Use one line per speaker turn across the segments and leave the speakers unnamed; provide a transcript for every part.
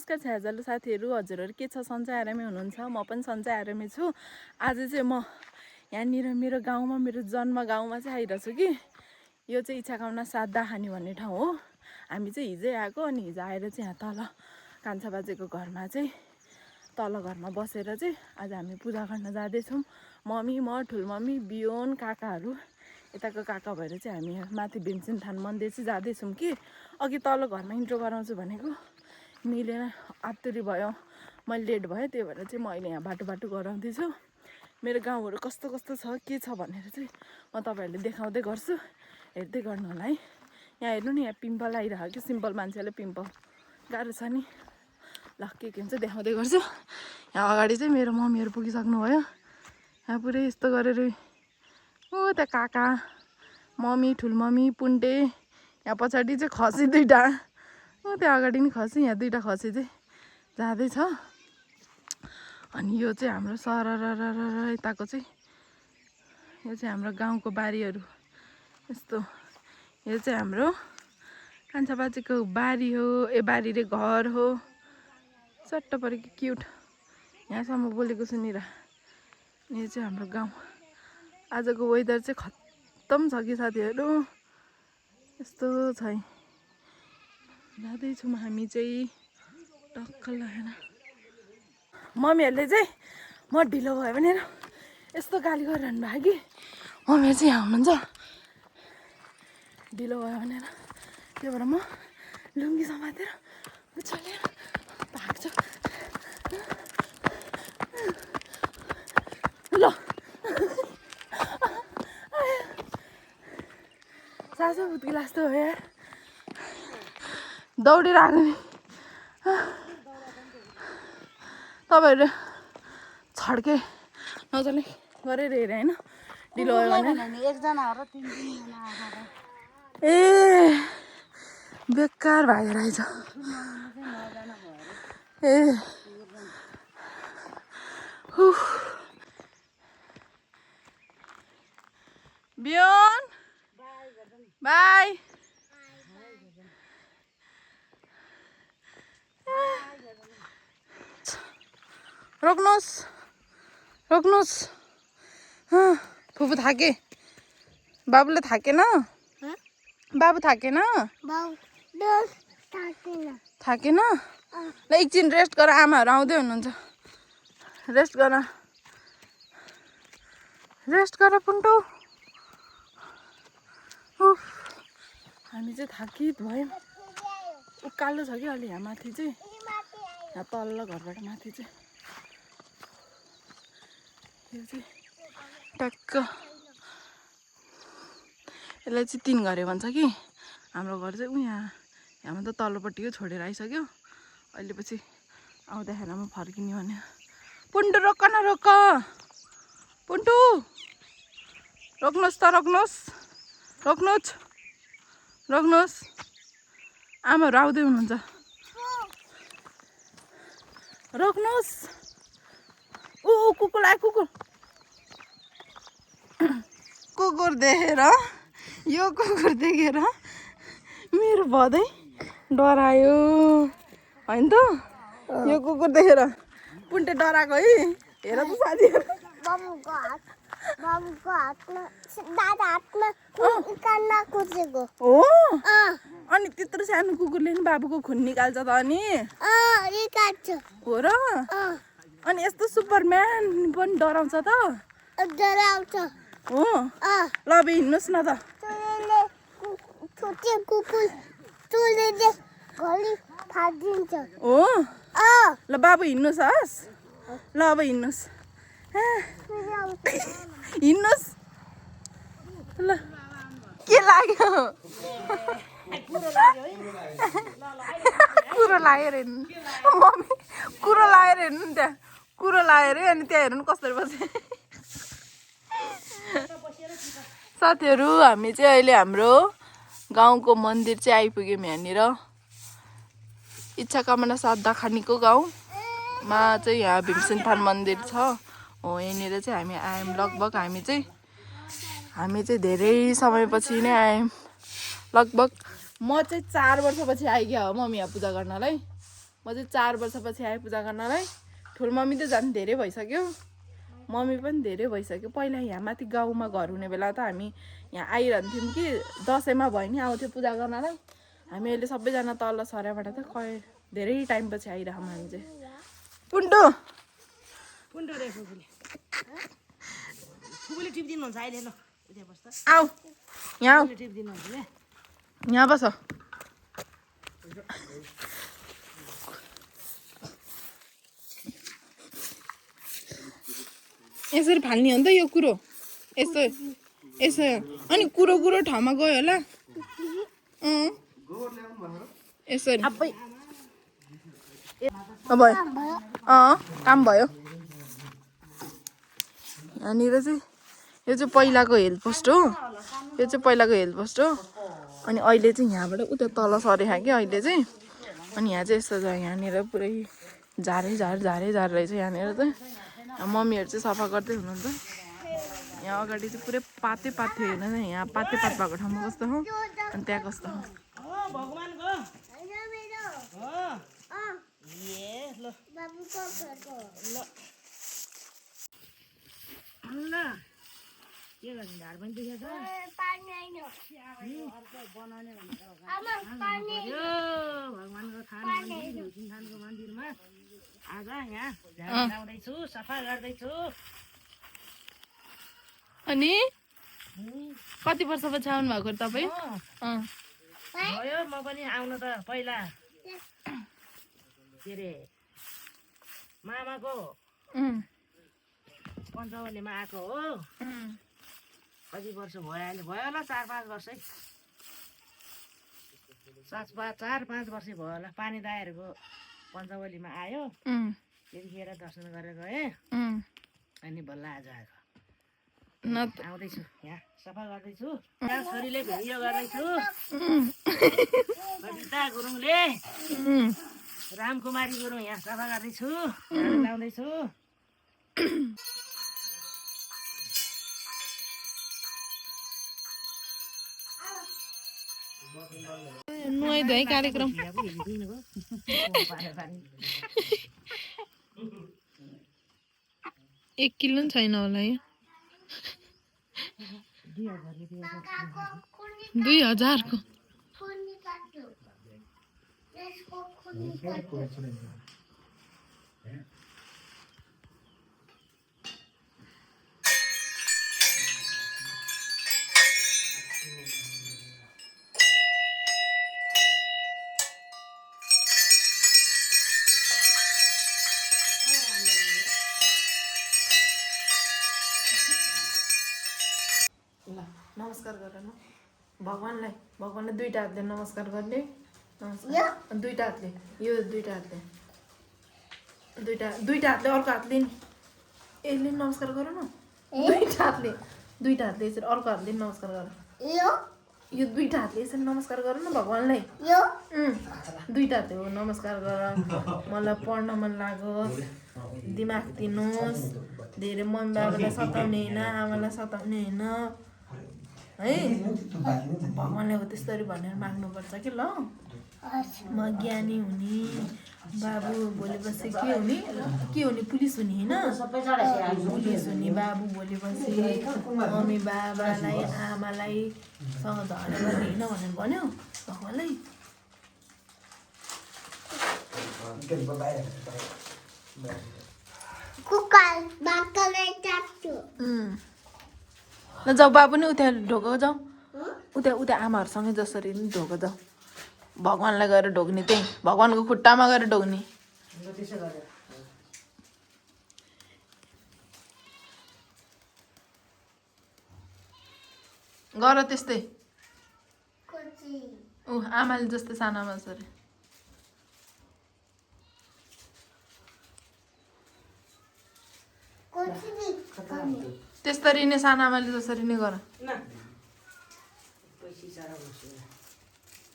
नमस्कार छ्याजालु साथीहरू, हजुरहरू के छ? सन्चै आरामै हुनुहुन्छ? म पनि सन्चै आरामै छु। आज चाहिँ म यहाँनिर मेरो गाउँमा, मेरो जन्म गाउँमा चाहिँ आइरहेको छु कि यो चाहिँ इच्छाकामना 7 दाखानी भन्ने ठाउँ हो। हामी चाहिँ हिजै आएको, अनि हिजो आएर चाहिँ यहाँ तल कान्छा बाजेको घरमा चाहिँ तल घरमा बसेर चाहिँ आज हामी पूजा गर्न जाँदैछौँ। मम्मी, म, ठुलमम्मी, बियोन, काकाहरू, यताको काका भएर चाहिँ हामी माथि भीमसेन थान मन्दिर चाहिँ जाँदैछौँ कि अघि तल घरमा इन्ट्रो गराउँछु भनेको मिलेन, आत्तुरी भयो, मैले लेट भयो, त्यही भएर चाहिँ म अहिले यहाँ बाटो गराउँदैछु। मेरो गाउँहरू कस्तो कस्तो छ, के छ भनेर चाहिँ म तपाईँहरूले देखाउँदै गर्छु, हेर्दै गर्नु होला है। यहाँ हेर्नु नि, यहाँ पिम्पल आइरहेको कि, सिम्पल मान्छेले पिम्पल गाह्रो छ नि। ल के हुन्छ देखाउँदै गर्छु। यहाँ अगाडि चाहिँ मेरो मम्मीहरू पुगिसक्नु भयो। यहाँ पुरै यस्तो गरेर ओ त्यहाँ काका, मम्मी, ठुलमम्मी, पुन्टे, यहाँ पछाडि चाहिँ खसी दुइटा, त्यहाँ अगाडि नि खसी, यहाँ दुइटा खसी चाहिँ जाँदैछ। अनि यो चाहिँ हाम्रो सरर यताको चाहिँ यो चाहिँ हाम्रो गाउँको बारीहरू यस्तो। यो चाहिँ हाम्रो कान्छा बाजेको बारी हो, बारी रे घर हो। चट्ट परेको क्युट, यहाँसम्म बोलेको सुनिर। यो चाहिँ हाम्रो गाउँ। आजको वेदर चाहिँ खत्तम छ कि साथीहरू, यस्तो छ। जाँदैछौँ हामी चाहिँ टक्क लागेर। मम्मीहरूले चाहिँ म ढिलो भयो भनेर यस्तो गाली गरिरहनु भयो कि मम्मीहरू चाहिँ यहाँ हुनुहुन्छ ढिलो भयो भनेर, त्यही भएर म लुङ्गी समातेर उचालेर भाग्छु। ल सासु भुत्की लास्तो हो यार, दौडेर आएको नि। तपाईँहरू छड्के नजरले गरेर हेरेँ होइन, ढिलो भयो भने। ए बेकार भागेर आइज। ए बियोन बाई, रोक्नुहोस् रोक्नुहोस्। फुपू थाके, बाबुले थाकेन, बाबु थाकेन, थाकेन। ल एकछिन रेस्ट गर, आमाहरू आउँदै हुनुहुन्छ, रेस्ट गर, रेस्ट गर पुन्टो। हामी चाहिँ थाकित भयौँ। उकालो छ कि अलि यहाँ माथि चाहिँ, यहाँ तल्लो घरबाट माथि चाहिँ। यो चाहिँ टक्क यसलाई चाहिँ 3 घरे भन्छ कि। हाम्रो घर चाहिँ यहाँमा त तल्लोपट्टि छोडेर आइसक्यो। अहिले पछि आउँदाखेरि म फर्किने भने। पुन्टु रोक न, रोक पुन्टु, रोक्नुहोस् त, रोक्नुहोस्, रोक्नुहोस्, रोक्नुहोस्। आमाहरू आउँदै हुनुहुन्छ, रोक्नुहोस्। कुकुर आयो, कुकुर, कुकुर देखेर, यो कुकुर देखेर मेरो भदै डरायो होइन त। यो कुकुर देखेर पुन्टे डराएको है, हेर त साथीहरू।
बाबुको हातमा दादा हातमा कानमा कुचेको
हो, अनि त्यत्रो सानो कुकुरले नि बाबुको खुन निकाल्छ त। अनि हो र, अनि यस्तो सुपरम्यान पनि डराउँछ त,
डराउँछ
हो। ल अब हिँड्नुहोस् न त। हो ल बाबु हिँड्नुहोस् हस्। ल अब हिँड्नुहोस्, हिँड्नुहोस्। ल के लाग्यो? कुरो लागेर हेर्नु मम्मी, कुरो लागेर हेर्नु नि, त्यहाँ कुरो लागेर। अनि त्यहाँ हेर्नु कसरी बसे। साथीहरू हामी चाहिँ अहिले हाम्रो गाउँको मन्दिर चाहिँ आइपुग्यौँ। यहाँनिर इच्छाकामना 7 दाखानीको गाउँमा चाहिँ यहाँ भीमसेन थान मन्दिर छ हो। यहाँनिर चाहिँ हामी आयौँ। लगभग हामी चाहिँ धेरै समयपछि नै आयौँ। लगभग म चाहिँ 4 वर्षपछि आइगयो हो मम्मी यहाँ पूजा गर्नलाई। म चाहिँ 4 वर्षपछि आएँ पूजा गर्नलाई। ठुलो मम्मी त झन् धेरै भइसक्यो, मम्मी पनि धेरै भइसक्यो। पहिला यहाँ माथि गाउँमा घर हुने बेला त हामी यहाँ आइरहन्थ्यौँ कि दसैँमा भयो नि आउँथ्यो पूजा गर्नलाई। हामी अहिले सबैजना तल सराबाट त धेरै टाइमपछि आइरहौँ हामी चाहिँ। पुन्टु
रे फुपूले टिप दिनुहुन्छ अहिले ल उता बस्दा
आऊ यहाँ आऊ,
टिप दिनुहुन्छ ले
यहाँ बस। यसरी फाल्ने हो नि त यो कुरो, यस्तो यसो। अनि कुरो कुरो ठाउँमा गयो होला। यसरी भयो। काम भयो। यहाँनिर चाहिँ यो चाहिँ पहिलाको हेल्थ पोस्ट हो, यो चाहिँ पहिलाको हेल्थ पोस्ट हो। अनि अहिले चाहिँ यहाँबाट उता तल सरेको कि अहिले चाहिँ। अनि यहाँ चाहिँ यस्तो छ, यहाँनिर पुरै झारै रहेछ यहाँनिर चाहिँ। मम्मीहरू चाहिँ सफा गर्दै हुनुहुन्छ। यहाँ अगाडि चाहिँ पुरै पातै पात थियो, हेर्नु न यहाँ पातै पात भएको ठाउँमा कस्तो हो अनि त्यहाँ कस्तो हो।
भगवानको हो ए ल
बाबुको फोटो
ल ल के गर्ने ढाड पनि दुखेछ
पानी आइन
बनाउने भनेर
आमा पानी
यो भगवानको थानको मन्दिरमा आज यहाँ झाडु लाउँदैछु, सफा गर्दैछु।
अनि कति वर्षपछि आउनु भएको तपाईँ?
भयो म पनि आउनु त पहिला के अरे मामाको पञ्चवल्लीमा आएको हो। कति वर्ष भयो अहिले, भयो होला 4-5 वर्षै, 4-5 वर्षै भयो होला। पानी दाइहरूको पञ्चवल्लीमा आयो, त्यतिखेर दर्शन गरेर गएँ। अनि बल्ल आज आएको। आउँदैछु यहाँ सफा गर्दैछु। यहाँ छोरीले भिडियो गर्दैछु। बबिता गुरुङले रामकुमारी गुरुङ यहाँ सफा गर्दैछु, झाडु लाउँदैछु।
नुहाइधुवाइ कार्यक्रम 1 किलो पनि छैन होला यो। 2000 को
खुनी काट्यो यसको खुनी काट्यो
ल नमस्कार गर न भगवानलाई। भगवानलाई दुईटा हातले नमस्कार गर्ने। नमस्कार दुईटा हातले, यो दुईटा हातले, दुईटा हातले अर्को हातले नि यसले पनि नमस्कार गर न। दुईटा हातले यसरी अर्को हातले नमस्कार गर। यो दुईटा हातले यसरी नमस्कार गर न भगवानलाई। दुईटा हातले हो नमस्कार गर। मलाई पढ्न मन लाग्यो, दिमाग दिनुहोस्, धेरै मम्मी बाबालाई सताउने होइन, आमालाई सताउने होइन है। भगवानले हो त्यसरी भनेर माग्नुपर्छ कि ल। म ज्ञानी हुने, बाबु भोलिपछि के हुने पुलिस हुने होइन, पुलिस हुने बाबु भोलिपछि मम्मी बाबालाई आमालाई सँग झगडा गर्ने होइन भनेर भन्यो भगवानलाई।
कुकर बाकले टाक्छु
ल जाऊ बाबु नि उता ढोको जाऊ, उता आमाहरूसँगै जसरी नि ढोको जाऊ। भगवानलाई गएर ढोग्ने, त्यही भगवानको खुट्टामा गएर ढोग्ने। गर त्यस्तै आमाले जस्तै सानो आमा जसरी। त्यसरी नै सानो आमाले जसरी नै गर।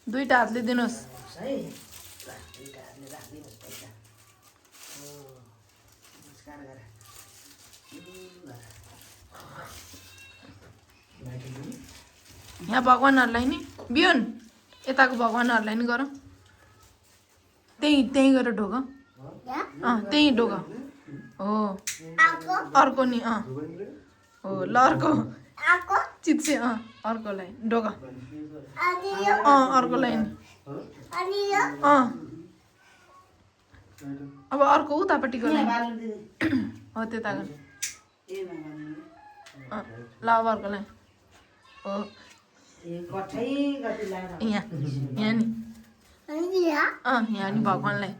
दुईटा हातले दिनुहोस्। यहाँ भगवानहरूलाई नि बिउन यताको भगवानहरूलाई नि गर। त्यहीँ गएर ढोग त्यहीँ ढोग हो अर्को नि हो ल अर्को चिप्से अर्कोलाई ढोग अर्कोलाई नि अब अर्को उतापट्टिको हो त्यता ल अब अर्कोलाई हो यहाँ नि यहाँ नि भगवान्लाई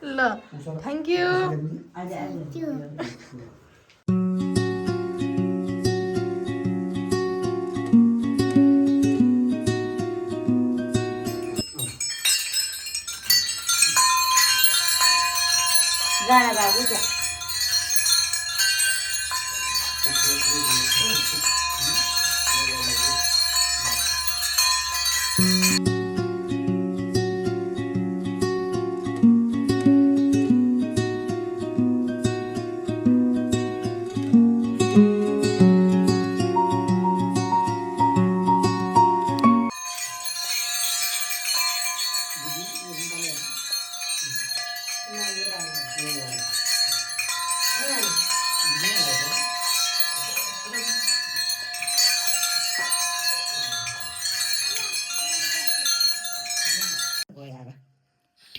ल थ्याङ्क यू
गाडा बाबु त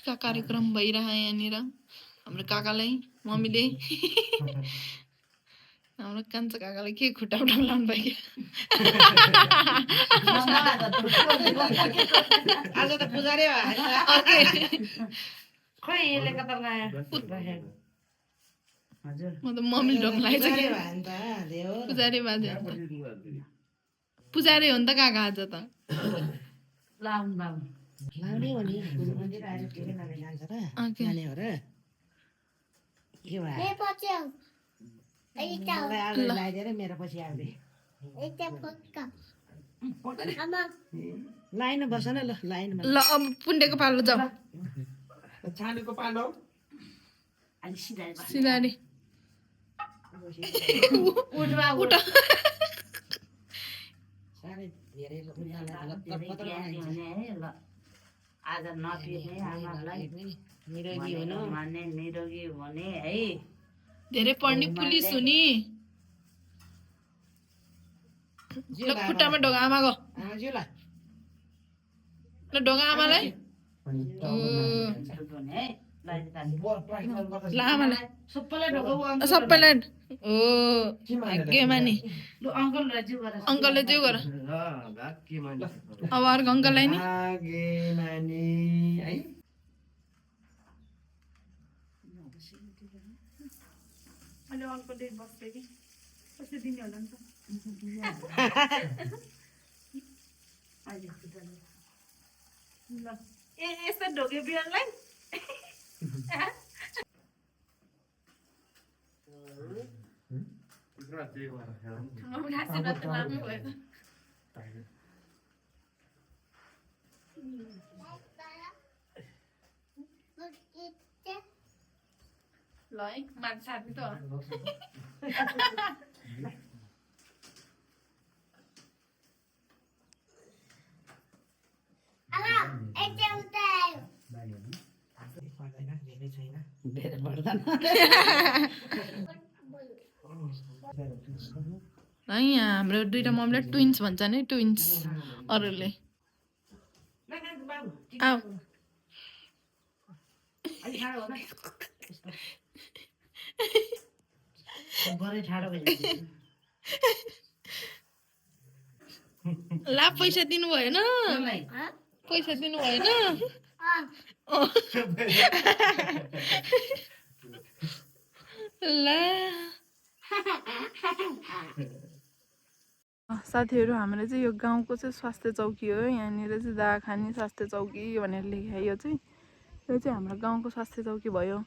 टिका कार्यक्रम भइरह यहाँनिर हाम्रो काकालाई मम्मीले हाम्रो कान्छा काकालाई के खुट्टा उठा लाउनु भयो आज त पुजारी खै यसले कता लगायो हजुर
म त मम्मीले ढोग लगाइसकेँ पुजारी बाजे पुजारी हो नि त काका आज त
लाउनु बाबु लाउने हो नि मन्दिर आएर के लाने जान्छ र लाने हो र के भयो लगाइदिएर मेरो पछि आउँदै लाइन बस न ल लाइनमा
ल अब पुण्डेको पालो जाऊ
छानेको पालो अलि
सिधारी उठ
साह्रै धेरै आज नपिर्ने आमालाई निरोगी हुनु मान्ने निरोगी हुने है
धेरै पढ्ने पुलिस हुने ल खुट्टामा ढोगा आमाको ल ढोगा आमालाई ल आमालाई सबैलाई ओ भाग्यमा नि अङ्कलले जिउ गर अब अर्को अङ्कललाई नि यस्तो ढोके बिहानलाई ल है मान्छे साथी त यहाँ हाम्रो दुईटा मम्मीलाई ट्विन्स भन्छ नि ट्विन्स अरूले आऊ ला पैसा दिनु भएन पैसा दिनु भएन ला साथीहरू हाम्रो चाहिँ यो गाउँको चाहिँ स्वास्थ्य चौकी हो यहाँनिर चाहिँ दावा खाने स्वास्थ्य चौकी भनेर लेखेँ यो चाहिँ हाम्रो गाउँको स्वास्थ्य चौकी भयो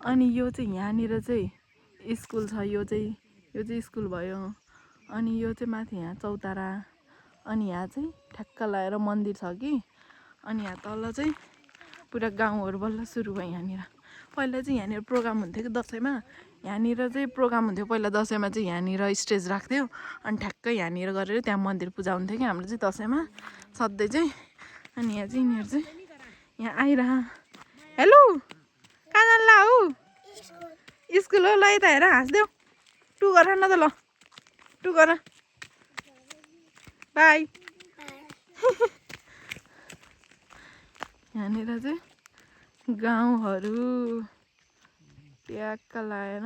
अनि यो चाहिँ यहाँनिर चाहिँ स्कुल छ यो चाहिँ स्कुल भयो अनि यो चाहिँ माथि यहाँ चौतारा अनि यहाँ चाहिँ ठ्याक्क लगाएर मन्दिर छ कि अनि यहाँ तल चाहिँ पुरा गाउँहरू बल्ल सुरु भयो यहाँनिर पहिला चाहिँ यहाँनिर प्रोग्राम हुन्थ्यो कि दसैँमा यहाँनिर चाहिँ प्रोग्राम हुन्थ्यो पहिला दसैँमा चाहिँ यहाँनिर स्टेज राख्थ्यो अनि ठ्याक्कै यहाँनिर गरेर त्यहाँ मन्दिर पूजा हुन्थ्यो कि हाम्रो चाहिँ दसैँमा सधैँ चाहिँ अनि यहाँ चाहिँ यिनीहरू चाहिँ यहाँ आइरह हेलो कहाँ जान्ला हौ स्कुल हो ल यता हेर हाँस्देऊ टु गर न त ल टु गर बाई यहाँनिर चाहिँ गाउँहरू ट्याक्क लाएर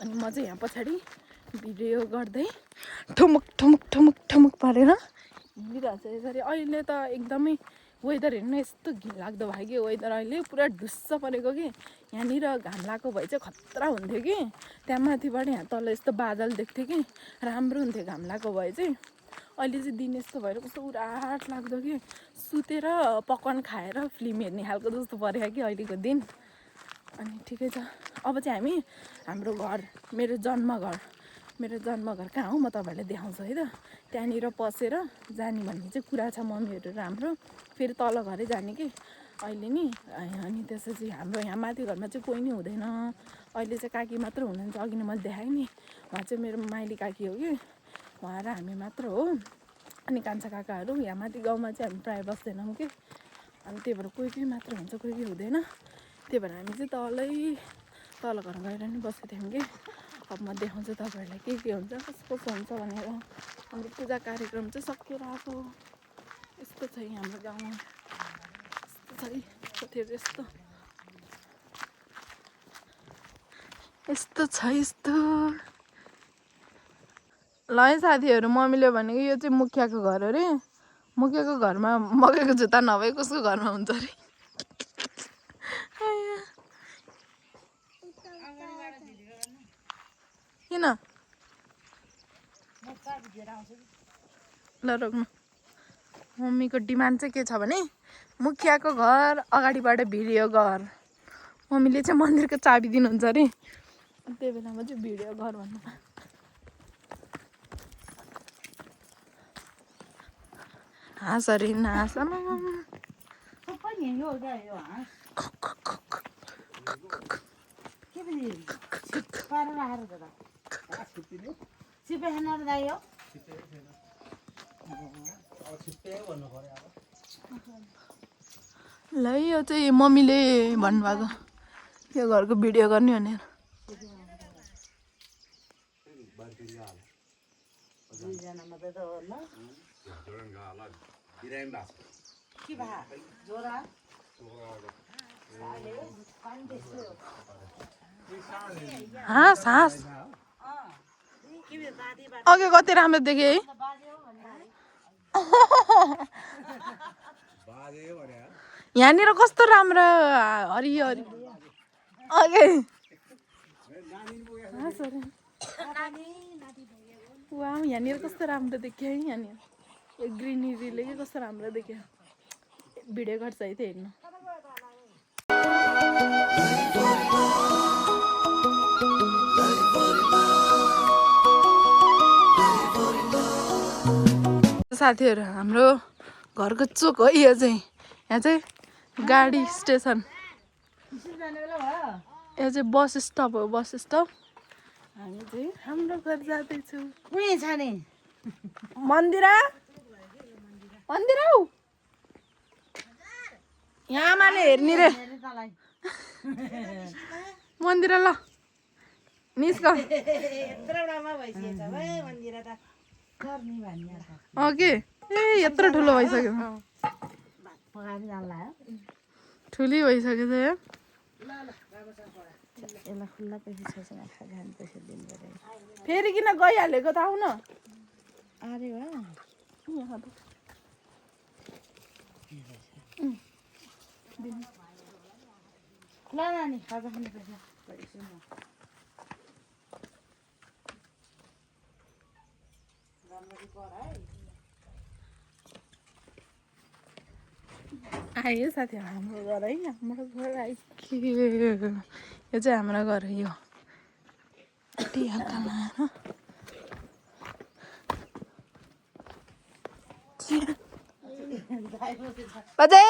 अनि म चाहिँ यहाँ पछाडि भिडियो गर्दै ठुमुक ठुमुक ठुमुक ठुमुक पारेर हिँडिरहेको छ यसरी अहिले त एकदमै वेदर हेर्नु यस्तो घिनलाग्दो भयो कि वेदर अहिले पुरा ढुस्स परेको कि यहाँनिर घाम लागेको भए चाहिँ खतरा हुन्थ्यो कि त्यहाँ माथिबाट यहाँ तल यस्तो बादल देख्थ्यो कि राम्रो हुन्थ्यो घाम लागेको भए चाहिँ अहिले चाहिँ दिन यस्तो भएर कस्तो उराट लाग्दो कि सुतेर पकवान खाएर फिल्म हेर्ने खालको जस्तो पऱ्यो कि अहिलेको दिन अनि ठिकै छ अब चाहिँ हामी हाम्रो घर मेरो जन्मघर कहाँ हो म तपाईँहरूलाई देखाउँछु है त त्यहाँनिर पसेर जाने भन्ने चाहिँ कुरा छ मम्मीहरू र हाम्रो फेरि तल घरै जाने कि अहिले नि अनि त्यसपछि हाम्रो यहाँ माथि घरमा चाहिँ कोही नै हुँदैन अहिले चाहिँ काकी मात्र हुनुहुन्छ अघि नै मैले देखाएँ नि उहाँ चाहिँ मेरो माइली काकी हो कि उहाँ र हामी मात्र हो अनि कान्छा काकाहरू यहाँ माथि गाउँमा चाहिँ हामी प्रायः बस्दैनौँ कि अनि त्यही भएर कोही मात्र हुन्छ कोही हुँदैन त्यही भएर हामी चाहिँ तल घर गएर नि बसेको थियौँ कि अब म देखाउँछु तपाईँहरूलाई के हुन्छ कस्तो हुन्छ भनेर हाम्रो पूजा कार्यक्रम चाहिँ सकिएर आएको यस्तो छ हाम्रो गाउँमा यस्तो छ कतिहरू यस्तो छ यस्तो ल है साथीहरू मम्मीले भनेको यो चाहिँ मुखियाको घर अरे मुखियाको घरमा मकैको जुत्ता नभए कसको घरमा हुन्छ अरे किन ल रोक्नु मम्मीको डिमान्ड चाहिँ के छ भने मुखियाको घर अगाडिबाट भिडियो घर मम्मीले चाहिँ मन्दिरको चाबी दिनुहुन्छ अरे त्यही बेलामा चाहिँ भिडियो घर भन्नु हाँस अरे नास ल यो चाहिँ मम्मीले भन्नुभएको यो घरको भिडियो गर्ने भनेर हाँस हाँस अघि कति राम्रो देखेँ है यहाँनिर कस्तो राम्रो हरियो हरि अघि वा यहाँनिर कस्तो राम्रो देख्यो है यहाँनिर यो ग्रिनेरीले के कस्तो राम्रो देख्यो भिडियो गर्छ है त हेर्नु साथीहरू हाम्रो घरको चोक हो यो चाहिँ यहाँ चाहिँ गाडी स्टेसन यो चाहिँ बस स्टप हो बस स्टप हामी चाहिँ हाम्रो घर जाँदैछौँ मन्दिर हौ यहाँ माने हेर्ने रे मन्दिर ल निस्क ओके ए यत्रो ठुलो भइसक्यो ठुली भइसक्यो त फेरि किन गइहालेको त आउन आयो साथीहरू हाम्रो घर है हाम्रो घर आइके यो चाहिँ हाम्रो घर हो यो बाजे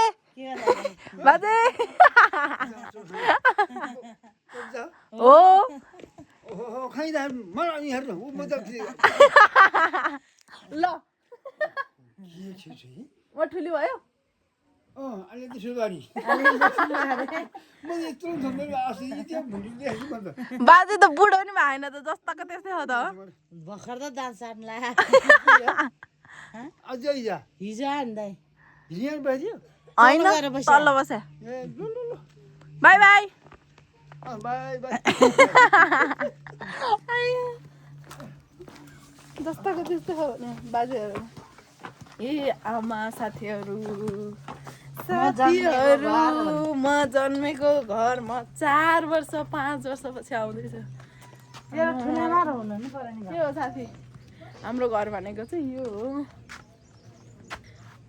बाजे हो
ओहो खाइदा मलाई नि हेर्नु उ म त
ल
के छ चाहिँ
म ठुली भयो
अहिले त सुगारी म यत्रो धन्दै आसी त्यो भुन्डी देख्छु म त
बाजे त बुढो नि भएन त जस्ताको त्यस्तै हो त
भर्खर त दाँत साट्ला
अझै या
हिजो आन्दै
हिँड बाज्यो
होइन तल बस्या
ए लु लु लु
बाई बाई
बाई बाई
जस्ताको त्यस्तै हो नि बाजेहरू ए आमा साथीहरू म जन्मेको घरमा 4 वर्ष 5 वर्षपछि आउँदैछु के हो साथी हाम्रो घर भनेको चाहिँ यो हो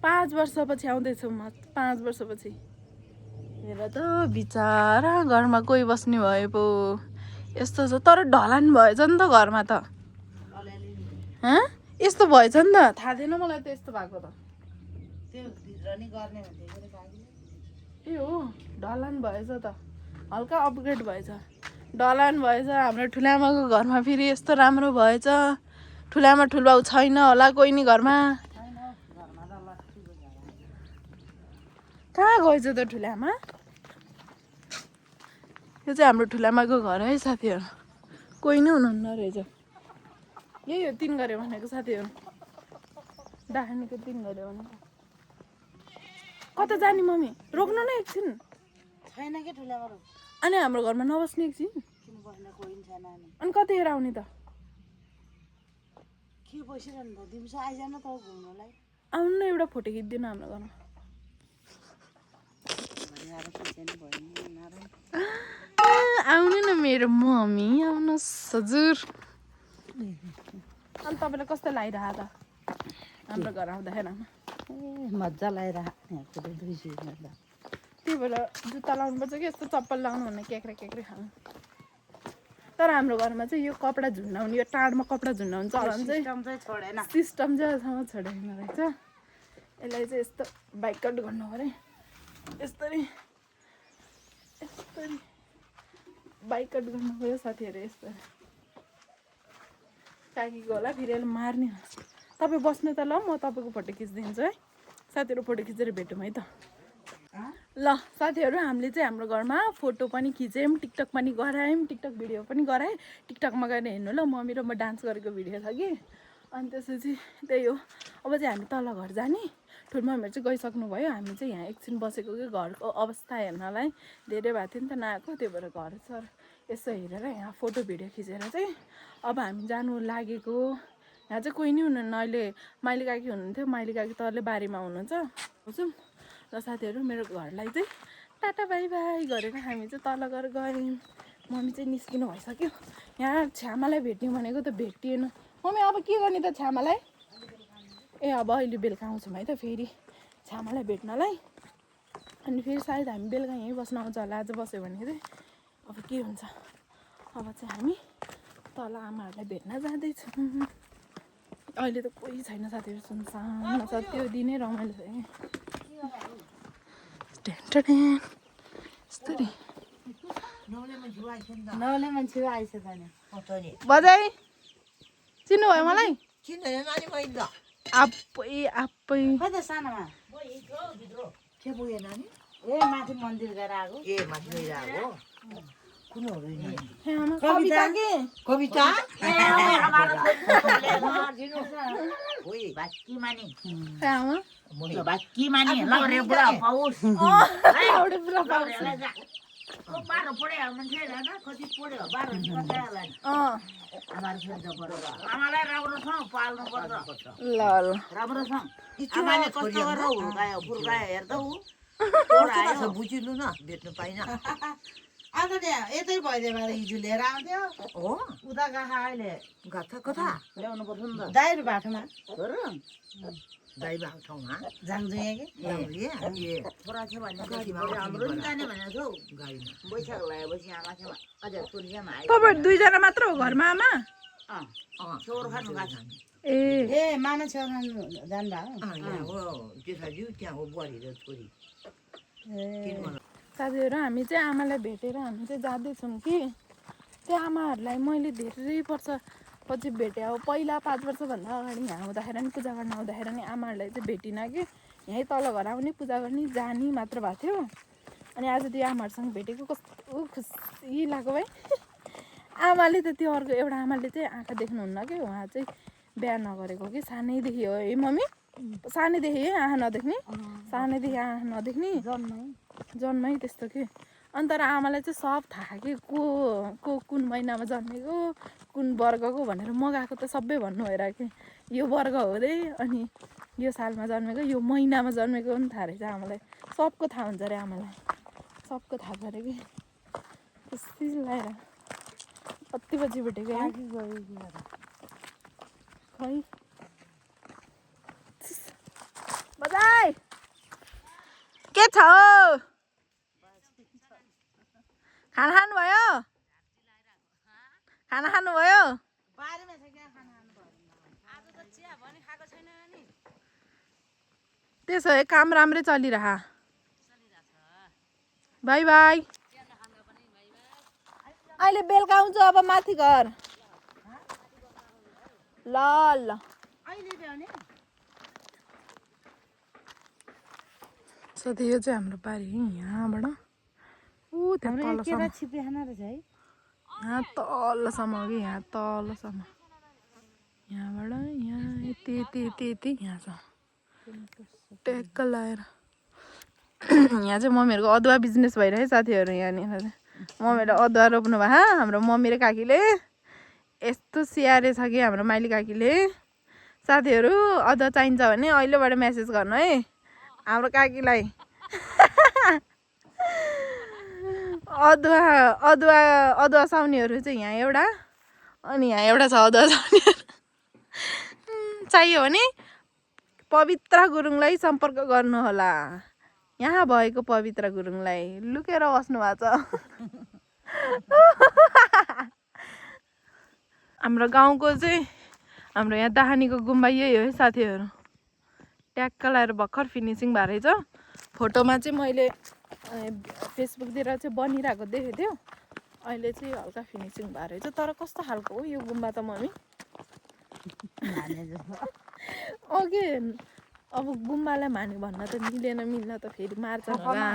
5 वर्षपछि आउँदैछु म 5 वर्षपछि हेर त बिचारा घरमा कोही बस्ने भए पो यस्तो छ तर ढलान भएछ नि त घरमा त यस्तो भएछ नि त थाहा थिएन मलाई त यस्तो भएको त ए हो ढलान भएछ त हल्का अपग्रेड भएछ ढलान भएछ हाम्रो ठुलामाको घरमा फेरि यस्तो राम्रो भएछ ठुलामा ठुलबाउ छैन होला कोही नि घरमा कहाँ गएछ त ठुलामा यो चाहिँ हाम्रो ठुलामाको घर है साथीहरू कोही नै हुनुहुन्न रहेछ यही हो 3 गरे भनेको साथीहरू डाहानीको 3 गरे भनेको कता जाने मम्मी रोक्नु न एकछिन
छैन के ठुलामा
अनि हाम्रो घरमा नबस्ने एकछिन अनि कतिखेर आउने त
के बसिरहनु त दिउँसो आइजानु त घुम्नलाई
आउनु न एउटा फोटो खिचिदिनु हाम्रो घरमा आउनु न मेरो मम्मी आउनुहोस् हजुर अनि तपाईँलाई कस्तो लागिरहेको त हाम्रो घर आउँदाखेरि
मजा लगाइरह
त्यही भएर जुत्ता लाउनुपर्छ कि यस्तो चप्पल लाउनु भने केक्रे केक्रे खानु तर हाम्रो घरमा चाहिँ यो कपडा झुन्डाउने यो टाढमा कपडा झुन्डाउने चलन चाहिँ
छोडेन
सिस्टम चाहिँ अहिलेसम्म छोडेन रहेछ यसलाई चाहिँ यस्तो बाइक कट गर्नु पऱ्यो यस्तरी यस्तरी बाइक कट गर्नु पऱ्यो साथीहरू यस्तरी काकीको होला फेरि यसले मार्ने तपाईँ बस्नु त ल म तपाईँको फोटो खिचिदिन्छु है साथीहरू फोटो खिचेर भेटौँ है त ल साथीहरू हामीले चाहिँ हाम्रो घरमा फोटो पनि खिच्यौँ टिकटक पनि गरायौँ टिकटक भिडियो पनि गराएँ टिकटकमा गएर हेर्नु ल मम्मी र म डान्स गरेको भिडियो छ कि अनि त्यसपछि त्यही हो अब चाहिँ हामी तल घर जाने ठुलमम्मीहरू चाहिँ गइसक्नु भयो हामी चाहिँ यहाँ एकछिन बसेको कि घरको अवस्था हेर्नलाई धेरै भएको थियो नि त नआएको त्यही भएर घर सर यसो हेरेर यहाँ फोटो भिडियो खिचेर चाहिँ अब हामी जानु लागेको यहाँ चाहिँ कोही नै हुनुहुन्न अहिले माइली काकी हुनुहुन्थ्यो माइली काकी तलले बारीमा हुनुहुन्छ बुझौँ र साथीहरू मेरो घरलाई चाहिँ टाटा बाई बाई गरेर हामी चाहिँ तल गएर गयौँ मम्मी चाहिँ निस्किनु भइसक्यो यहाँ छ्यामालाई भेट्ने भनेको त भेटिएन मम्मी अब के गर्ने त छ्यामालाई ए अब अहिले बेलुका आउँछौँ है त फेरि छ्यामालाई भेट्नलाई अनि फेरि सायद हामी बेलुका यहीँ बस्न आउँछ होला आज बस्यो भने चाहिँ अब के हुन्छ अब चाहिँ हामी तल आमाहरूलाई भेट्न जाँदैछौँ अहिले त कोही छैन साथीहरू सुनसान छ त्यो दिनै रमाइलो छ यस्तरी
नौले मान्छे आइस त
बजाइ चिन्नुभयो मलाई
चिन्दैन नानी मैले
आप्पै आप्पै
खै त सानोमा
के पुग्यो नानी
ए माथि मन्दिर गएर आएको
ए माथि गएर आएको कुन हो रे नानी
कविता के
कविता
ओइ बाकी मानी
आमा
बाकी मानी ल रे बुढा पाउस
एउटै पुरा पाउँछ
ओ 12 पढ्यो मान्छे हैन कति पढ्यो 12 पढ्यो आमाले सोध्छ बरोबर आमालाई राम्रो छ पाल्नु पर्छ
ल ल
राम्रो छ आमाले कस्तो गरेर हुर्कायो फुर्कायो हेर्दा उ
बुझिनु न भेट्नु पाइन
आज नि यतै भइदियो भने हिजो लिएर आउँथ्यो
हो
उता गएको अहिले
गाथा कथा
ल्याउनु पर्छ नि त दाइर बाटोमा
दाइ भएको ठाउँमा
जाङजुए कि
ए
छोरा थियो भने हाम्रो नि जाने भनेको छौ
गाडीमा
बैशाख लगाएपछि आमा थियो अझ पुर्खियामा आयो
तपाईँ दुईजना मात्र हो घरमा आमा
चौर खानु गएको छ
ए
ए मामा छेउ जानुभयो
यहाँ हो जेठाज्यू त्यहाँ हो बुहारी र छोरी
साथीहरू हामी चाहिँ आमालाई भेटेर हामी चाहिँ जाँदैछौँ कि त्यो आमाहरूलाई मैले धेरै वर्षपछि भेटेँ अब पहिला 5 वर्षभन्दा अगाडि यहाँ आउँदाखेरि नि पूजा गर्न आउँदाखेरि नि आमाहरूलाई चाहिँ भेटिनँ कि यहीँ तल घर आउने पूजा गर्ने जाने मात्र भएको थियो अनि आज त्यो आमाहरूसँग भेटेको कस्तो खुसी लाग्यो है आमाले त त्यो अर्को एउटा आमाले चाहिँ आँखा देख्नुहुन्न कि उहाँ चाहिँ बिहा नगरेको कि सानैदेखि हो है मम्मी सानैदेखि है आँखा नदेख्ने सानैदेखि आँखा नदेख्ने जन्मै त्यस्तो कि अनि तर आमालाई चाहिँ सब थाहा कि को कुन महिनामा जन्मेको कुन वर्गको भनेर मगाएको त सबै भन्नु भएर कि यो वर्ग हुँदै अनि यो सालमा जन्मेको यो महिनामा जन्मेको पनि थाहा रहेछ आमालाई सबको थाहा हुन्छ अरे आमालाई सबको थाहा छ अरे कि खुसी लागेर कति बजी भेटेको खै बजाई के छ खाना खानुभयो खाना खानुभयो त्यसो भए काम राम्रै चलिरह बाई बाई अहिले बेलुका आउँछु अब माथि घर ल ल सधैँ यो चाहिँ हाम्रो बारी यहाँबाट ऊ त्यहाँ तलसम्म यहाँ तलसम्म कि यहाँ तलसम्म यहाँबाट यहाँ यति यति यति यति यहाँसम्म ट्याक्क लगाएर यहाँ चाहिँ मम्मीहरूको अदुवा बिजनेस भइरहेछ साथीहरू यहाँनिर चाहिँ मम्मीहरूले अदुवा रोप्नु भयो हाम्रो मम्मी र काकीले यस्तो स्याहारे छ कि हाम्रो माइली काकीले साथीहरू अदुवा चाहिन्छ भने अहिलेबाट मेसेज गर्नु है हाम्रो काकीलाई अदुवा अदुवा अदुवा साउनेहरू चाहिँ यहाँ एउटा अनि यहाँ एउटा छ अदुवा साउनेहरू चाहियो भने पवित्र गुरुङलाई सम्पर्क गर्नुहोला यहाँ भएको पवित्र गुरुङलाई लुकेर बस्नु भएको छ हाम्रो गाउँको चाहिँ हाम्रो यहाँ दाहानीको गुम्बा यही हो है साथीहरू ट्याक्क लगाएर भर्खर फिनिसिङ भएर छ फोटोमा चाहिँ मैले फेसबुकतिर चाहिँ बनिरहेको देखेको थियो अहिले चाहिँ हल्का फिनिसिङ भएर छ तर कस्तो खालको हो यो गुम्बा त मम्मी ओके अब गुम्बालाई मान्यो भन्न त मिल्न त फेरि मार्छ होला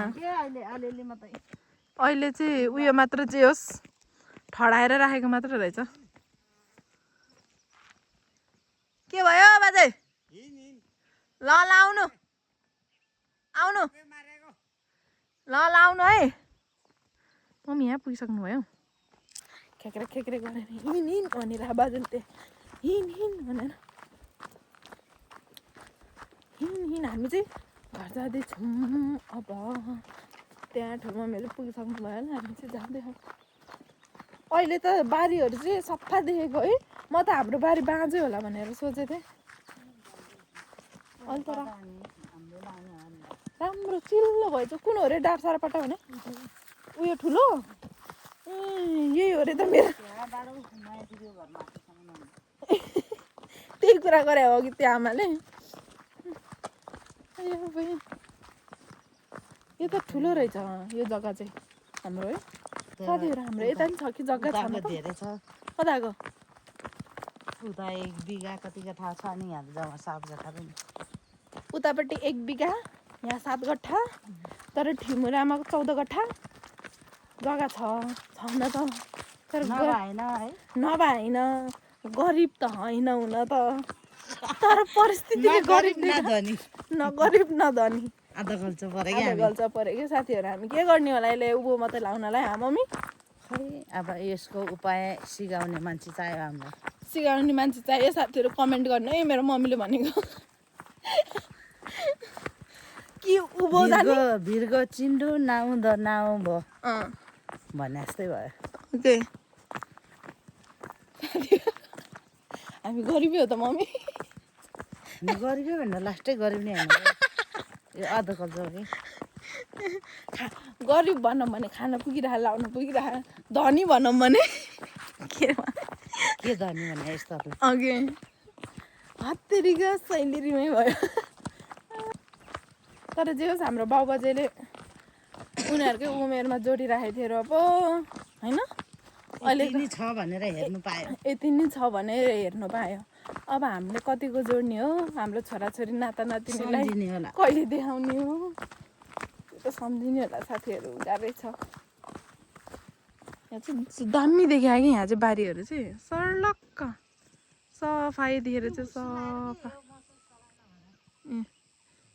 अहिले चाहिँ उयो मात्र चाहिँ होस् ठडाएर राखेको मात्र रहेछ के भयो बाजे ल आउनु आउनु ल आउनु है मम्मी यहाँ पुगिसक्नु भयो खेक्रे खेक्रे गरेर हिँड भनेर बाजेले हिँड भनेर हिँड हामी चाहिँ घर जाँदैछौँ अब त्यहाँ ठाउँमा मेरो पुगिसक्नु भयो नि हामी चाहिँ जाँदैछौँ अहिले त बारीहरू चाहिँ सफा देखेको है म त हाम्रो बारी बाँझै होला भनेर सोचेको थिएँ अन्त राम्रो चिल्लो भएछ कुन हो अरे डाँड सारापट्टा भने उयो ठुलो यही हो अरे त मेरो त्यही कुरा गरे हो कि त्यो आमाले यो त ठुलो रहेछ यो जग्गा चाहिँ हाम्रो है साथीहरू हाम्रो यता पनि छ कि जग्गा छ
धेरै छ
कताको
उता 1 बिघा कतिको थाहा छ अनि यहाँ जग्गा 7 गट्ठा पनि
उतापट्टि 1 बिघा यहाँ 7 गट्ठा तर ठिमुरामा 14 गट्ठा जग्गा छ न त तर नभएन गरिब त होइन हुन त तर परिस्थितिले गरिब न गरिब न धनी
आधा गल्छ
पऱ्यो कि साथीहरू हामी के गर्ने होला यसले उँभो मात्रै लाउनलाई मम्मी
खै अब यसको उपाय सिकाउने मान्छे चाहियो हामीलाई
सिकाउने मान्छे चाहियो साथीहरू कमेन्ट गर्नु है मेरो मम्मीले भनेको कि उँभो जाने
भिरगो चिन्डु नाउँदो नाउँ भयो भने जस्तै भयो
ओके हामी गरिबी हो त मम्मी
गरिबी भन्दा लास्टै गरिब नै होइन यो आधा गल्छ कि
गरिब भनौँ भने खाना पुगिरह लाउनु पुगिरह धनी भनौँ भने के
के धनी भने यस्तो
अघि हत्तेरीका सैलेरीमै भयो तर जे होस् हाम्रो बाबुबाजेले उनीहरूकै उमेरमा जोडिराखेको थियो र पो होइन अहिले
यति नै छ भनेर हेर्नु पायो
यति नै छ भनेर हेर्नु पायो अब हामीले कतिको जोड्ने हो हाम्रो छोराछोरी नातानातिनीलाई
सम्झिने होला
कहिले देखाउने हो त्यो त सम्झिने होला साथीहरू गाह्रै छ यहाँ चाहिँ दामी देख्यो कि यहाँ चाहिँ बारीहरू चाहिँ सर्लक्क सफाइ देखेर चाहिँ सफा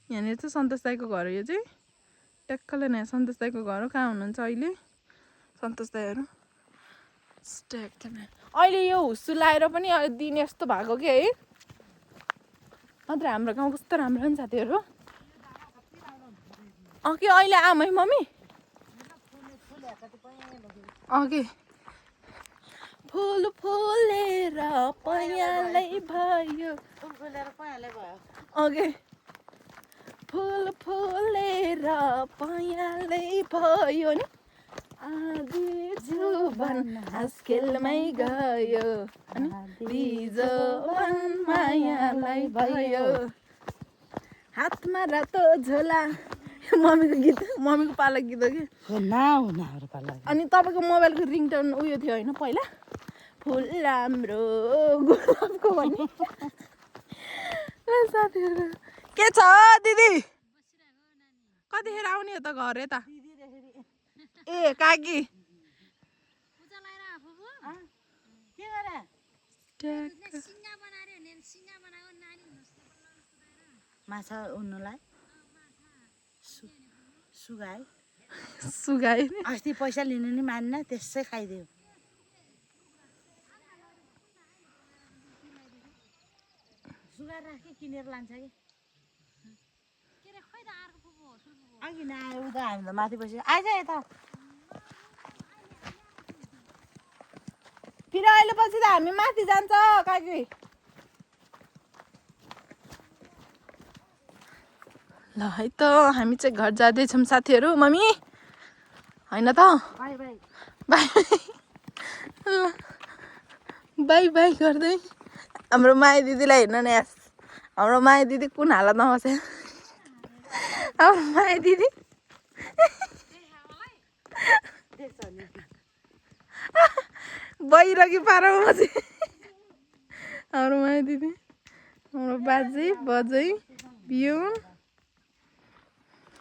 यहाँनिर चाहिँ सन्तोष दाईको घर हो यो चाहिँ ट्याक्कले यहाँ सन्तोष दाईको घर हो कहाँ हुनुहुन्छ अहिले सन्तोष दाईहरू अहिले यो हुस्सु लाएर पनि दिन यस्तो भएको कि है अन्त हाम्रो गाउँ कस्तो राम्रो नि साथीहरू कि अहिले आम है मम्मी अघि फुल फुलेर पयालै भयो अघि फुल फुलेर पयालै भयो नि आदि जुबन आजकलमै गयो बिजोबन मायालाई भयो हातमा रातो झोला मम्मीको गीत मम्मीको पाला गीत हो कि अनि तपाईँको मोबाइलको रिङटोन उयो थियो होइन पहिला फुल राम्रो गुलाबको भन्ने साथीहरू के छ दिदी कतिखेर आउने हो त घर यता ए काकी
माछा उन्नुलाई
सुगाए
अस्ति पैसा लिनु नि मान्न त्यसै खाइदियो सुगा राखी किनेर लान्छ कि अघि नआयो उता हामी त माथि बस्यो आइज यता
फेरि अहिले पछि त हामी माथि जान्छ काकी ल है त हामी चाहिँ घर जाँदैछौँ साथीहरू मम्मी होइन त
by by
by by by गर्दै हाम्रो माया दिदीलाई हेर्न न यास हाम्रो माया दिदी कुन हालतमा बस्यो हाम्रो माया दिदी बैरकी पारामा बसे हाम्रो माया दिदी हाम्रो बाजे बजै पिउन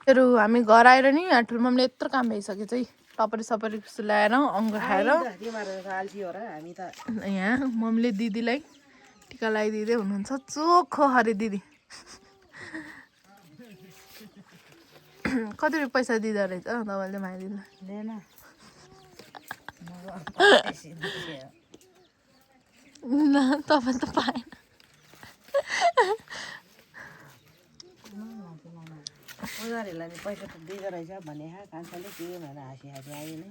हामी घर आएर नि यहाँ ठुल्मामले यत्रो काम भइसक्यो चाहिँ टपरी सपरी सुलाएर अङ्ग खाएर
हामी त
यहाँ मम्मीले दिदीलाई टिका लगाइदिँदै हुनुहुन्छ चोखो हरे दिदी कति रुपियाँ पैसा दिँदो रहेछ तपाईँले माया दिदीलाई
लिएन
न तपाईँ त पाएन
उनीहरूलाई नि पैसा त दिँदो रहेछ भने कान्छाले के भनेर हाँसी हाँसी आयो नि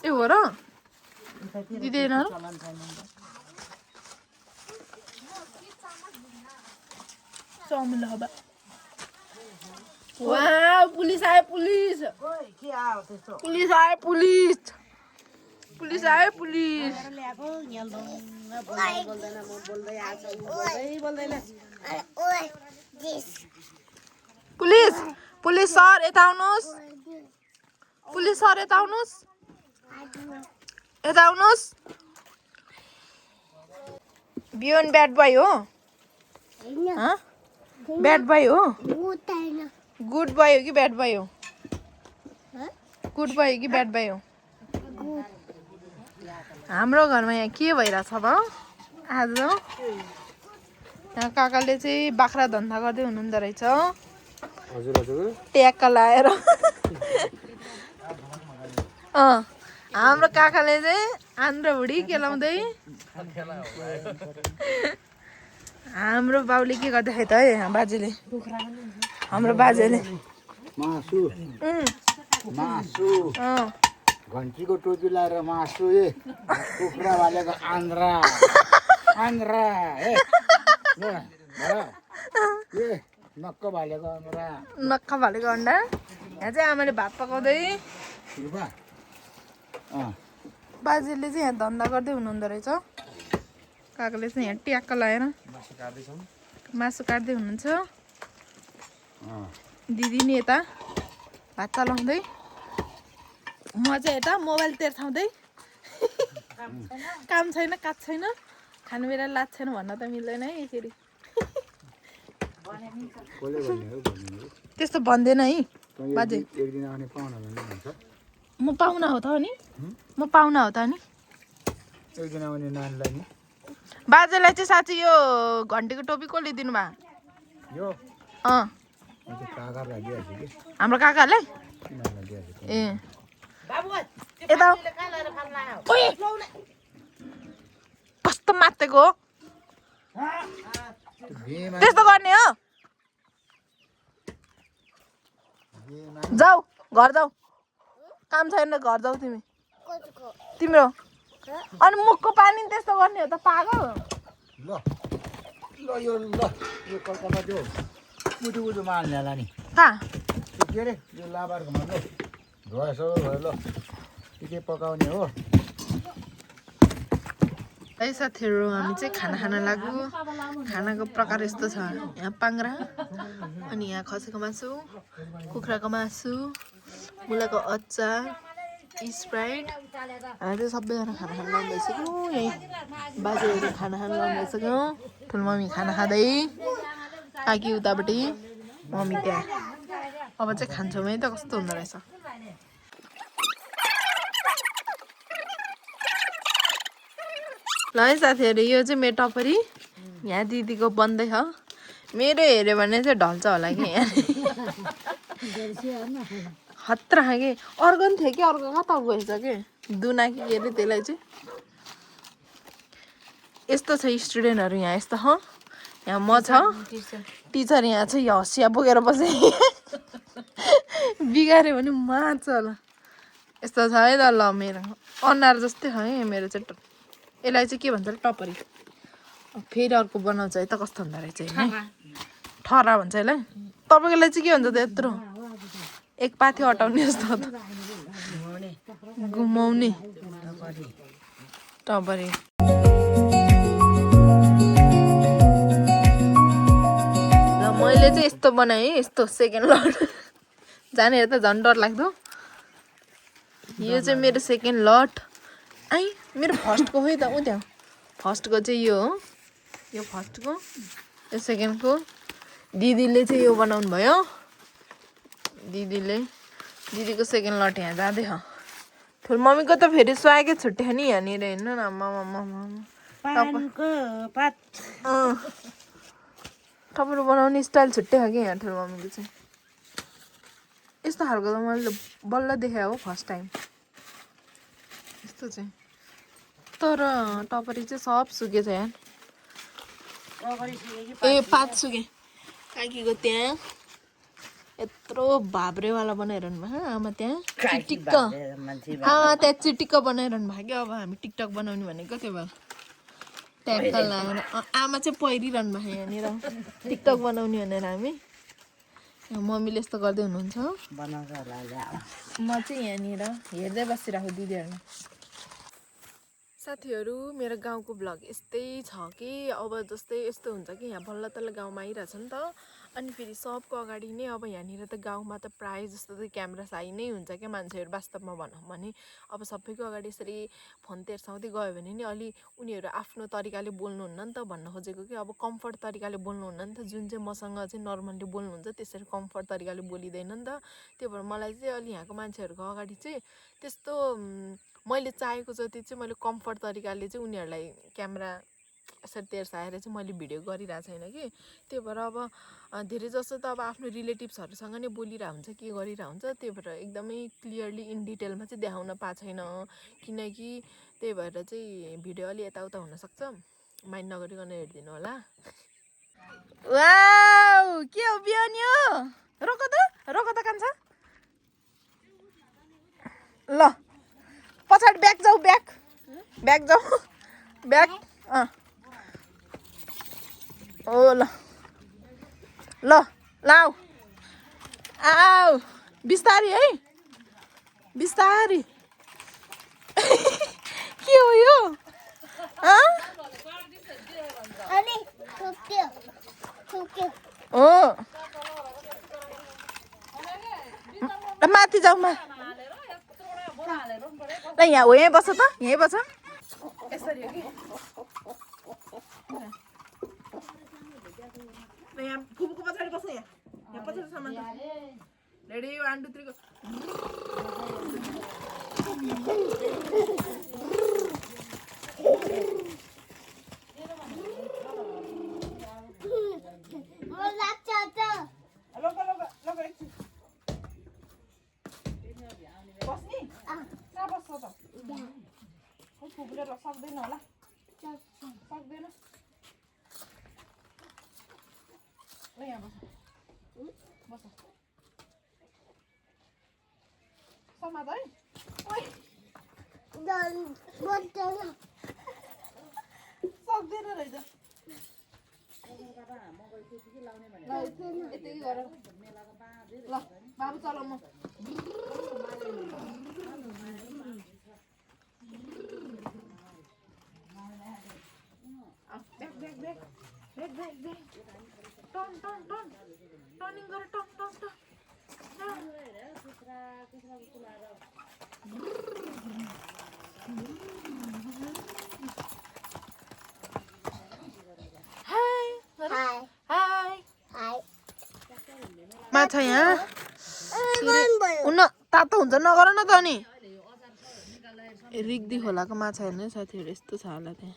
ए हो र दिँदैन र
चलन छैन
चाउमिन हबा वाह पुलिस आयो पुलिस
के आयो त्यस्तो
पुलिस आयो पुलिस पुलिस आयो पुलिस
ल्याएको बोल्दैन म बोल्दै आएको बोल्दैन
पुलिस पुलिस सर यता आउनुहोस् पुलिस सर यता आउनुहोस् यता आउनुहोस् बियोन ब्याड बोय हो ब्याड बोय हो गुड बोय हो कि ब्याड बोय हो गुड बोय हो कि ब्याड बोय हो हाम्रो घरमा यहाँ के भइरहेछ अब आज यहाँ काकाले चाहिँ बाख्रा धन्दा गर्दै हुनुहुँदो रहेछ ट्याक्क लाएर हाम्रो काकाले चाहिँ आन्द्रा भुडी केलाउँदै हाम्रो बाउले के गर्दाखेरि त है बाजेले हाम्रो बाजेले
मासु मासु घन्टीको टोपी लाएर मासु ए कुखुरा भालेको आन्द्रा आन्द्रा ए नक्क भालेको आन्द्रा
नक्क भालेको अन्डा यहाँ चाहिँ आमाले भात पकाउँदै बाजेले चाहिँ यहाँ धन्दा गर्दै हुनुहुँदो रहेछ काकाले चाहिँ यहाँ ट्याक्क लगाएर मासु काट्दै हुनुहुन्छ। दिदी नि यता भात चलाउँदै, म चाहिँ यता मोबाइल तेर्साउँदै। काम छैन, काट छैन, खानु बेला लाज छैन भन्न त मिल्दैन है यसरी। त्यस्तो भन्दैन है बाजे। म पाहुना हो त अनि, म पाहुना हो त अनि। बाजेलाई चाहिँ साँच्ची यो घन्टीको टोपी कसले दिनुभयो? हाम्रो काकाले। ए यता कस्तो मातेको हो, त्यस्तो गर्ने हो? जाऊ घर जाऊ, काम छैन घर जाऊ तिमी। तिम्रो अनि मुखको पानी त्यस्तो गर्ने हो त पागल?
ल यो कलकत्ता त्यो मुटु मार्नेला नि
कहाँ?
के अरे यो लाबारको मान्नु धुवासो भयो। ल के पकाउने हो?
है साथीहरू, हामी चाहिँ खाना खान लाग्यो। खानाको प्रकार यस्तो छ, यहाँ पाङ्ग्रा, अनि यहाँ खसीको मासु, कुखुराको मासु, मुलाको अचार, स्प्राइट। हामी चाहिँ सबैजना खाना खान लाउनु भइसक्यो। यहीँ बाजेहरू खाना खान लाउनु भइसक्यो। ठुलो मम्मी खाना खाँदै, काकी उतापट्टि, मम्मी त्यहाँ। अब चाहिँ खान्छौँ है त, कस्तो हुँदो रहेछ। ल है साथीहरू, यो चाहिँ मेरो टपरी, यहाँ दिदीको बन्दै छ। मेरो हेऱ्यो भने चाहिँ ढल्छ होला कि यहाँ। खतरा कि अर्को नि थियो कि, अर्को कता गएछ कि, दुना कि के अरे त्यसलाई चाहिँ। यस्तो छ स्टुडेन्टहरू यहाँ, यस्तो ह। यहाँ म छ टिचर, यहाँ चाहिँ हँसिया बोकेर बसेँ। बिगाऱ्यो भने मार्छ होला। यस्तो छ है त। ल मेरो अनुहार जस्तै छ है मेरो चाहिँ। यसलाई चाहिँ के भन्छ टपरी। फेरि अर्को बनाउँछ है त, कस्तो हुँदो रहेछ है। ठरा भन्छ यसलाई। तपाईँकोलाई चाहिँ के भन्छ त यत्रो? एक पाथी हटाउने जस्तो हो त, घुमाउने टपरी। ल मैले चाहिँ यस्तो बनाएँ, यस्तो सेकेन्ड लट। जानेर त झन् डर लाग्दो। यो चाहिँ मेरो सेकेन्ड लट। आई मेरो फर्स्टको हो त, ऊ त्यहाँ फर्स्टको चाहिँ यो हो, यो फर्स्टको, यो सेकेन्डको। दिदीले चाहिँ यो बनाउनु भयो। दिदीको सेकेन्ड लट यहाँ जाँदै छ। ठुलो मम्मीको त फेरि स्वागै छुट्यो नि यहाँनिर, हेर्नु न। तपाईँले बनाउने स्टाइल छुट्टै छ कि यहाँ ठुलो मम्मीको चाहिँ। यस्तो खालको त मैले बल्ल देखाएँ हो, फर्स्ट टाइम यस्तो चाहिँ। तर टपरी चाहिँ सब सुकेछ यार। ए पात सुके। काकीको त्यहाँ यत्रो भाब्रेवाला बनाइरहनु भयो आमा, त्यहाँ चिटिक्क। आमा त्यहाँ चिटिक्क बनाइरहनु भयो क्या। अब हामी टिकटक बनाउने भनेको त्यो भएर ट्याक्क लगाएर आमा चाहिँ पहिरिरहनु भयो यहाँनिर टिकटक बनाउने भनेर। हामी मम्मीले यस्तो गर्दै हुनुहुन्छ। म चाहिँ यहाँनिर हेर्दै बसिरहेको दिदीहरूलाई। साथीहरू, मेरो गाउँको भ्लग यस्तै छ कि अब जस्तै यस्तो हुन्छ कि यहाँ बल्ल तल्ल गाउँमा आइरहेछ नि त। अनि फेरि सबको अगाडि नै अब यहाँनिर त गाउँमा त प्रायः जस्तो चाहिँ क्यामेरा साई नै हुन्छ क्या मान्छेहरू। वास्तवमा भनौँ भने अब सबैको अगाडि यसरी फोन तेर्साउँदै गयो भने नि अलि उनीहरू आफ्नो तरिकाले बोल्नुहुन्न नि त भन्न खोजेको कि। अब कम्फर्ट तरिकाले बोल्नुहुन्न नि त, जुन चाहिँ मसँग चाहिँ नर्मल्ली बोल्नुहुन्छ त्यसरी कम्फर्ट तरिकाले बोलिँदैन नि त। त्यो भएर मलाई चाहिँ अलि यहाँको मान्छेहरूको अगाडि चाहिँ त्यस्तो मैले चाहेको जति चाहिँ मैले कम्फर्ट तरिकाले चाहिँ उनीहरूलाई क्यामेरा यसरी तेर्साएर चाहिँ मैले भिडियो गरिरहेको छैन कि। त्यो भएर अब धेरै जस्तो त अब आफ्नो रिलेटिभ्सहरूसँग नै बोलिरहेको हुन्छ, के गरिरहेको हुन्छ। त्यो भएर एकदमै क्लियरली इन डिटेलमा चाहिँ देखाउन पाएको छैन, किनकि त्यही भएर चाहिँ भिडियो अलि यताउता हुनसक्छ, माइन्ड नगरिकन हेरिदिनु होला। वाउ के हो बिहानी हो? रोको त कान्छ। ल पछाडि ब्याक जाऊ, ब्याक जाऊ, ब्याक। ओ ल लाऊ आऊ बिस्तारी है, बिस्तारी। के हो यो? हो ल माथि जाउँ ल यहाँ हो यहीँ बस त यहीँ बस यसरी हो कि यहाँ फुपूको पछाडि बस्नु यहाँ पछाडि सामान रेडी 1 2 3 बस्ने कहाँ बस्छ त फुपूले सक्दैन होला सक्दैन ल यहाँ बस बस समाज है सक्दैन रहेछ यति गर ल बाबु चल म टर्निङ गर माछा यहाँ उन्न तातो हुन्छ नगर न त नि रिग्दी खोलाको माछा हेर्नु साथीहरू यस्तो छ होला त्यहाँ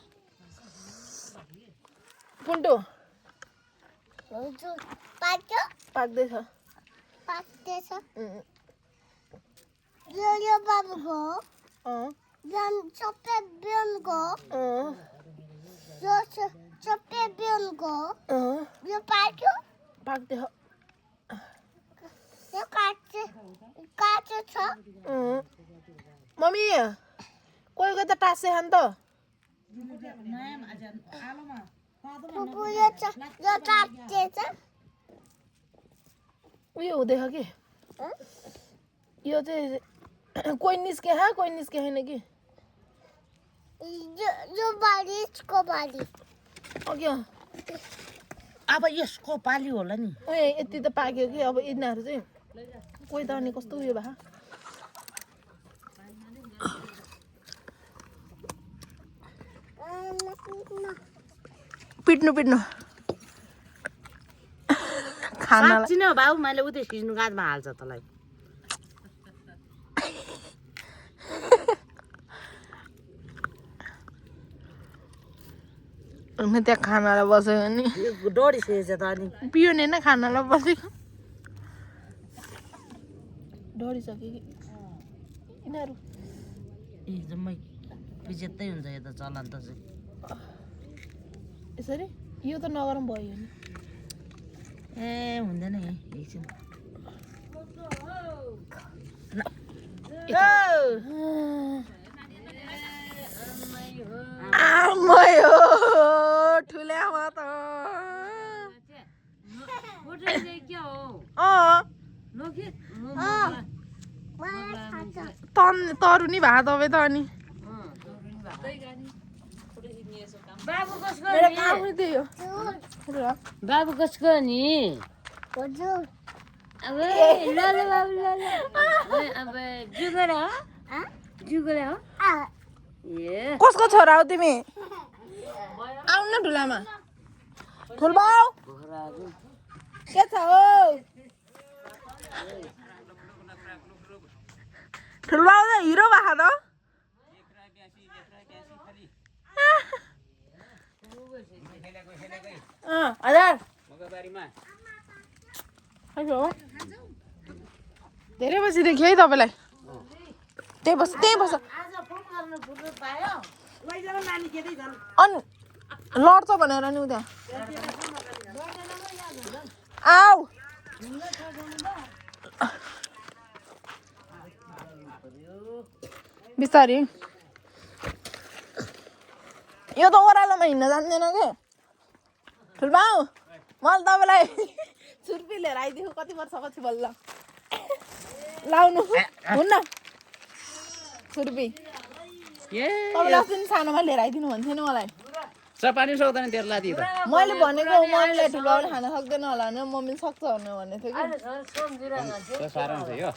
पुन्टो पाक्दैछ
बाबुको सबै बिहानको सबै बिहानको यो पाक्यो
पाक्दैछ
यो काँचो छ
मम्मी कोही कोही त टाँसे खान्छ त
फुपू यो चाप्टेछ
उयो हुँदैछ कि यो चाहिँ कोही निस्के कोही निस्के छैन कि
यो बारीको बारी
अघि
अब यसको पाली होला नि
उयो यति त पाक्यो कि अब यिनीहरू चाहिँ कोही त अनि कस्तो उयो भए पिट्नु खाना
चिन बाबु मैले उतै खिच्नु गाँतमा हाल्छ तँलाई
त्यहाँ खानालाई बस्यो भने
डढी सेछ त अनि
पियो नि होइन खानालाई बसेको डढिसक्यो कि यिनीहरू
ए जम्मै विजेतै हुन्छ यो त चलन त चाहिँ
यसरी यो त नगरम भयो नि
ए हुँदैन एकछिन
आमै हो ठुल्यामा त तरुनी भए तपाईँ त अनि
बाबु कसको नि अब जुगरा हो
कसको छोरा हो तिमी आउ न ठुलामा ठुलबाउ के छ हो ठुलबाउ त हिरो भएको त हजार धेरै बसिदेखि है तपाईँलाई त्यही बस अनि लड्छ भनेर नि उता आऊ बिस्तारी यो त ओह्रालोमा हिँड्न जान्दैन के ठुलबाउ मैले तपाईँलाई छुर्पी लिएर आइदिएको कति वर्षपछि बल्ल लाउनु हुन्न छुर्पी तपाईँले अस्ति सानोमा लिएर आइदिनु भन्थ्यो नि मलाई
चपानी सक्दैन तेरो लादी त
मैले भनेको मम्मीलाई ठुलो बाउले खान सक्दैन होला भने मम्मी सक्छ भनेको थियो कि
साह्रो छ यो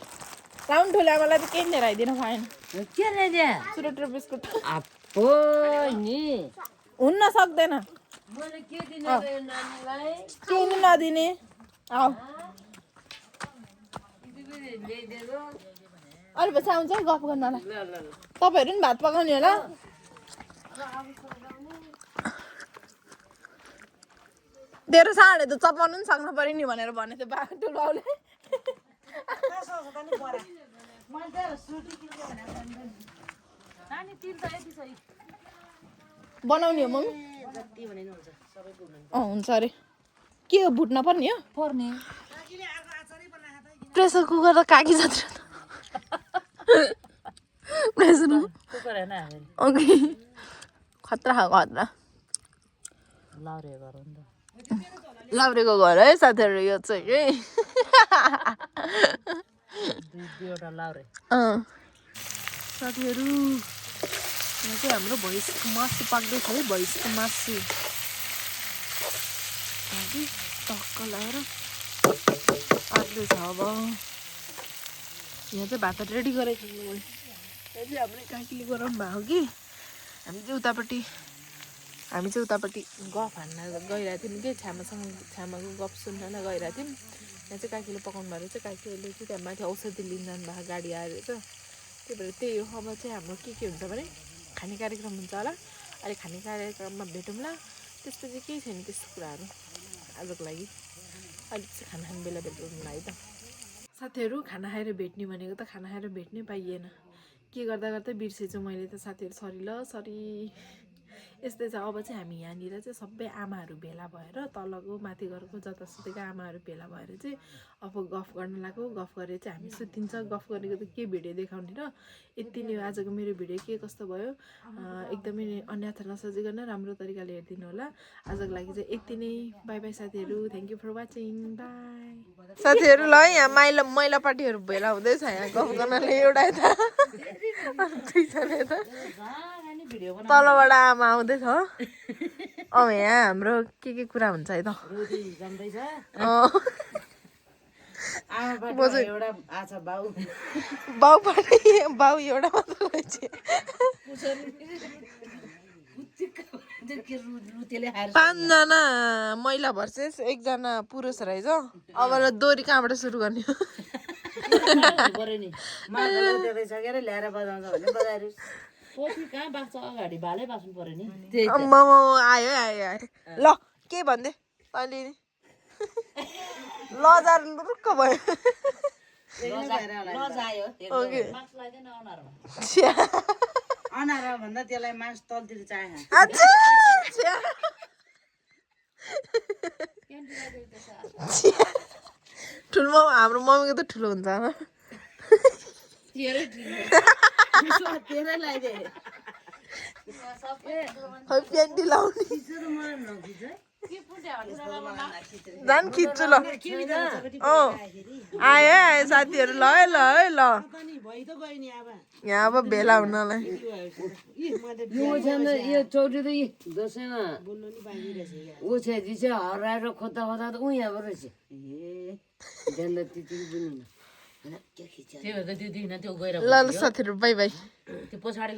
राउन्ड ठुलो आमालाई त केही लिएर आइदिनु भएन
के रे
सुरटर बिस्कुट
अपो नि
हुन्न सक्दैन केही नदिने आऊ अलिक पछि आउँछ है गफ गर्नलाई तपाईँहरू पनि भात पकाउने होला तेरो साँडे त चपाउनु पनि सक्नु पर्यो नि भनेर भनेको थियो ठुलो बाउले बनाउने हो मम्मी हुन्छ अरे के हो भुट्न पर्ने हो
पर्ने
प्रेसर कुकर त काकी जत्रो प्रेसर
कुकर हैन
ओके खतरा खतरा
लाउरे गरौँ त
लाउरेको घर है साथीहरू यो चाहिँ के
दुईवटा लाउरे
साथीहरू यहाँ चाहिँ हाम्रो भैँसको मासु पाक्दैछ है भैँसको मासु टक्क लगाएर पाक्दैछ अब यहाँ चाहिँ भात रेडी गरेको छु यहाँ चाहिँ हाम्रो काकीले गराउनु भएको कि हामी चाहिँ उतापट्टि गफ हान्न गइरहेको थियौँ कि छ्यामाको गफ सुन्न गइरहेको थियौँ यहाँ चाहिँ काकीले पकाउनु भएको रहेछ काकीहरूले चाहिँ त्यहाँ माथि औषधि लिन जानु भएको गाडी आएर चाहिँ त्यही भएर त्यही हो अब चाहिँ हाम्रो के हुन्छ भने खाने कार्यक्रम हुन्छ होला अहिले खाने कार्यक्रममा भेटौँला त्यसपछि केही छैन त्यस्तो कुराहरू आजको लागि अलिक चाहिँ खाना खाने बेला भेटौँला है त साथीहरू खाना खाएर भेट्ने भनेको त खाना खाएर भेट्नै पाइएन के गर्दा गर्दै बिर्सेछु मैले त साथीहरू सरी यस्तै छ अब चाहिँ हामी यहाँनिर चाहिँ सबै आमाहरू भेला भएर तलको माथि घरको जतासुतैको आमाहरू भेला भएर चाहिँ अब गफ गर्न लाग्यो गफ गरेर चाहिँ हामी सुतिन्छ गफ गरेको त के भिडियो देखाउने र यति नै आजको मेरो भिडियो के कस्तो भयो एकदमै अन्यथा नसजिकन राम्रो तरिकाले हेरिदिनु होला आजको लागि चाहिँ यति नै बाई बाई साथीहरू thank you for watching bye साथीहरू ल यहाँ मैला पार्टीहरू भेला हुँदैछ यहाँ गफ गर्नले एउटा यता दुईजना यता तलबाट आमा आउँदैछ यहाँ हाम्रो के कुरा हुन्छ है त बाउ एउटा मात्र रहेछ 5 जना महिला भर्सेस 1 जना पुरुष रहेछ अब दोरी कहाँबाट सुरु गर्ने हो आयो ल के भन्दै अहिले लजार रुक्क भयो
भन्दा त्यसलाई मास तलतिर चाहे
ठुलो हाम्रो मम्मीको त ठुलो हुन्छ प्यान्टी लाउने झन् खिच्छु ल आयो साथीहरू ल यहाँ अब भेला हुनलाई
यो चौरी त दसैँमा ऊ चाहिँ हराएर खोज्दा खोज्दा त ऊ यहाँबाट रहेछ
त्यो गएर
ल साथीहरू बाई बाई
त्यो पछाडि